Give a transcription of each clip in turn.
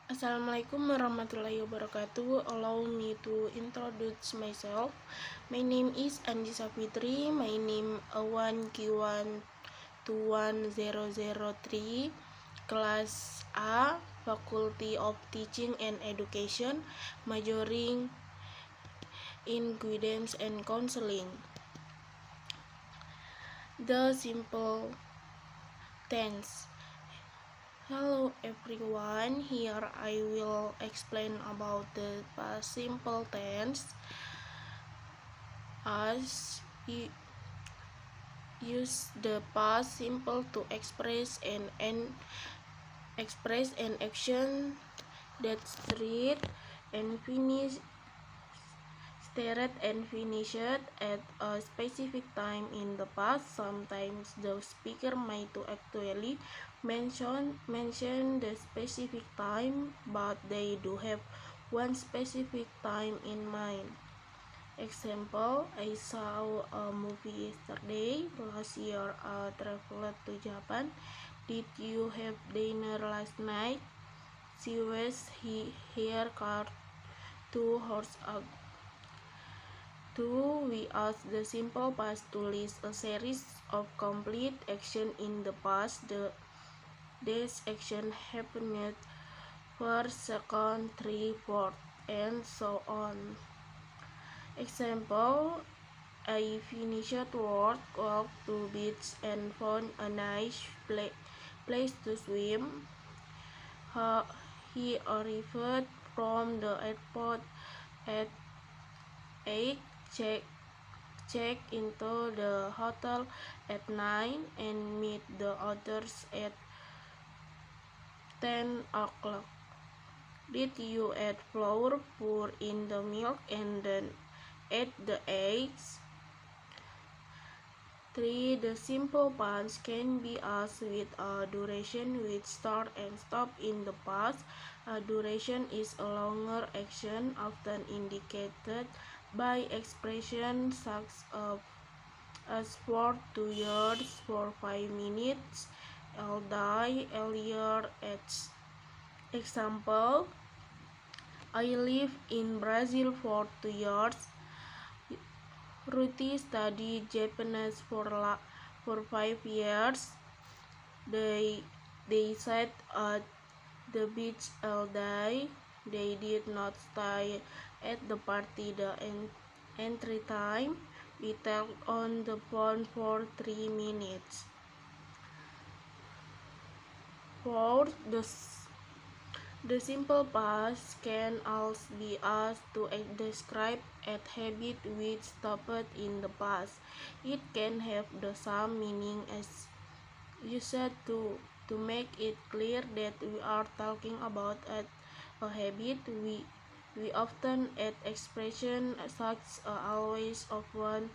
Assalamualaikum warahmatullahi wabarakatuh. Allow me to introduce myself. My name is Andi Safitri. My name 1Q1211003, Class A, Faculty of Teaching and Education, majoring in Guidance and Counseling. The simple tense. Hello everyone, here I will explain about the past simple tense. As you use the past simple to express an action that started and finished at a specific time in the past. Sometimes the speaker might actually mention the specific time, but they do have one specific time in mind. Example, I saw a movie yesterday. Last year I traveled to Japan. Did you have dinner last night? She was here car 2 hours ago. 2. We ask the simple past to list a series of complete action in the past. This action happened first, second, third, fourth, and so on. Example, I finished work, walked to beach and found a nice place to swim. He arrived from the airport at 8, check into the hotel at 9, and meet the others at 10 o'clock. Did you add flour, pour in the milk, and then add the eggs? 3. The simple past can be asked with a duration which start and stop in the past. A duration is a longer action, often indicated by expressions such as for 2 years, for 5 minutes, I'll die earlier at. Example, I lived in Brazil for 2 years. Ruthie studied Japanese for 5 years. They sat at the beach all day. They did not stay at the party the entire time. We talked on the phone for 3 minutes. 4. The simple past can also be asked to describe a habit which stopped in the past. It can have the same meaning as used to make it clear that we are talking about a habit. We often add expressions such as always, often,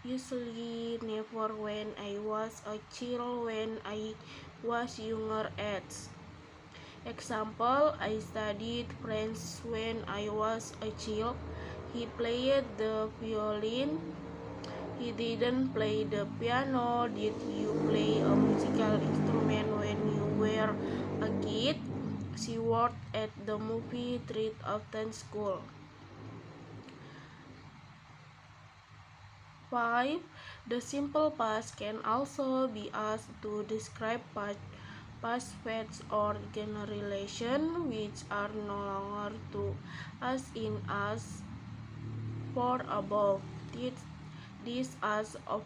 usually, never, when I was a child, when I was younger at. Example, I studied French when I was a child. He played the violin. He didn't play the piano. Did you play a musical instrument when you were a kid? She worked at the movie theater after school. 5. The simple past can also be asked to describe past facts or generations which are no longer to us in us for above. This as of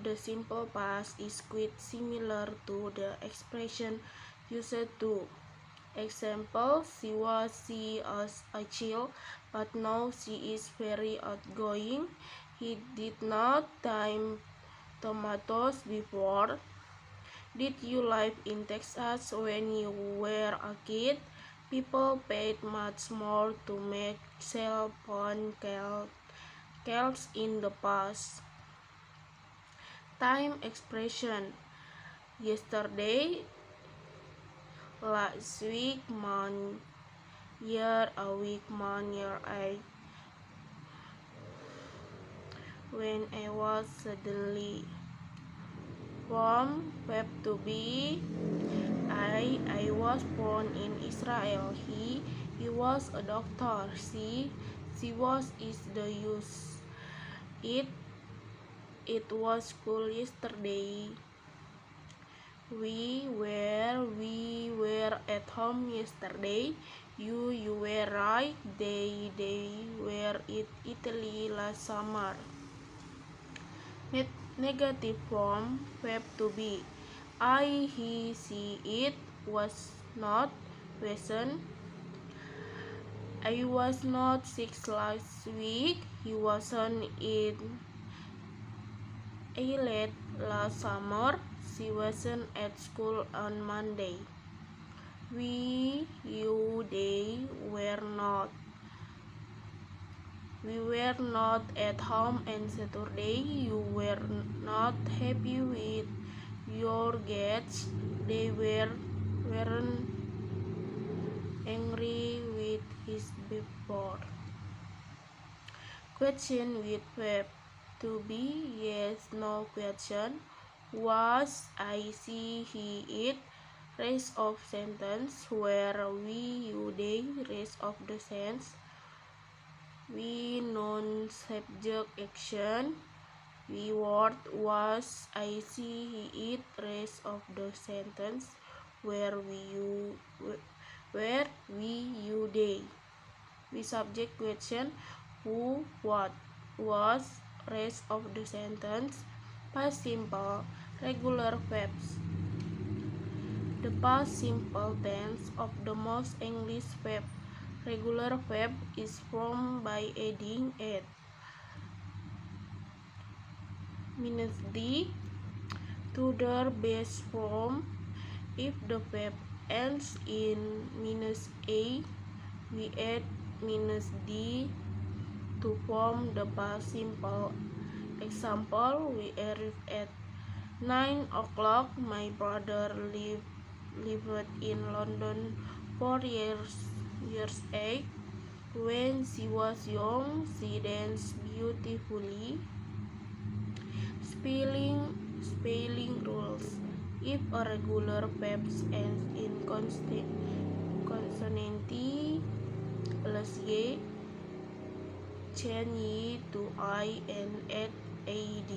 the simple past is quite similar to the expression used to. Example, she was as a child, but now she is very outgoing. He did not time tomatoes before. Did you live in Texas when you were a kid? People paid much more to make cell phone calls in the past. Time expression: yesterday, last week, month, year, a week, month, year, when I was suddenly. From verb to be, I was born in Israel. He was a doctor. She was is the use. It was school yesterday. We were at home yesterday. You were right. They were in Italy last summer. Negative form, verb to be. I, he, she, it was not, wasn't. I was not sick last week. He wasn't in Eilat last summer. She wasn't at school on Monday. We, you, they were not. We were not at home on Saturday. You were not happy with your guests. They weren't angry with his before. Question with verb to be, yes, no question. Was, I, see, he, it. Rest of sentence. Where, we, you, they. Rest of the sentence. We, non-subject action. We, word, was, I, see, he, it. Rest of the sentence. Where, we, you, they. We, subject question. Who, what, was. Rest of the sentence. Past simple. Regular verbs. The past simple tense of the most English verb. Regular verb is formed by adding -ed -d to the base form. If the verb ends in -a, we add -d to form the past simple. Example, we arrived at 9 o'clock. My brother lived in London 4 years old. When she was young, she danced beautifully. Spelling rules. If a regular verb ends in consonant plus y, change y to I and add ad.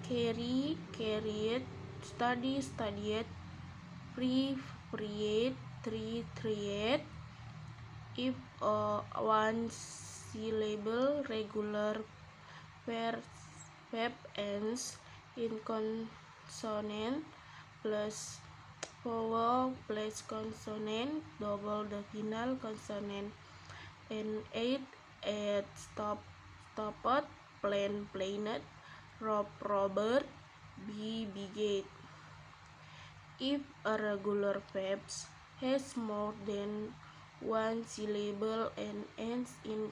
Carry, carried. Study, studied. Free, freed. Treated. If a one syllable regular verb ends in consonant plus vowel plus consonant, double the final consonant, and add stopped, planet, robber, beget. If a regular verb has more than one syllable and ends in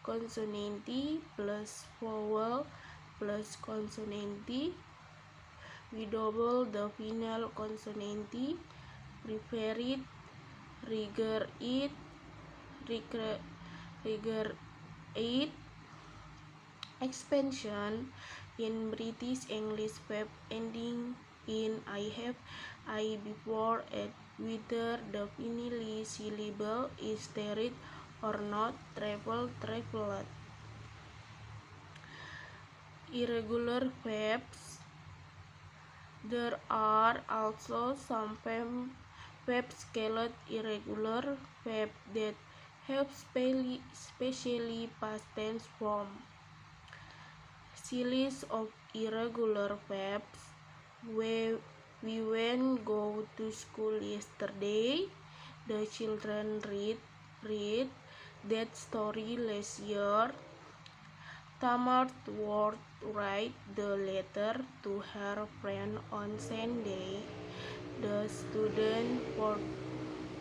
consonant plus vowel plus consonant, we double the final consonant. Prepare it, rigor it, expansion in British English verb ending in I have, I before it, whether the final syllable is started or not. Traveled. Irregular verbs. There are also some verbs called irregular verbs that have specially past tense form. Series of irregular verbs. We went go to school yesterday. The children read that story last year. Tamar would write the letter to her friend on Sunday. The student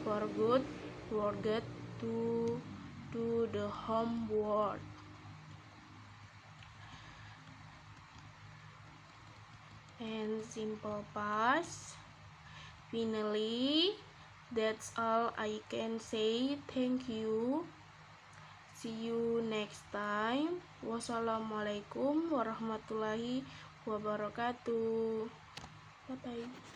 forgot to do the homework. And simple past. Finally, that's all I can say. Thank you. See you next time. Wassalamualaikum warahmatullahi wabarakatuh. Bye bye.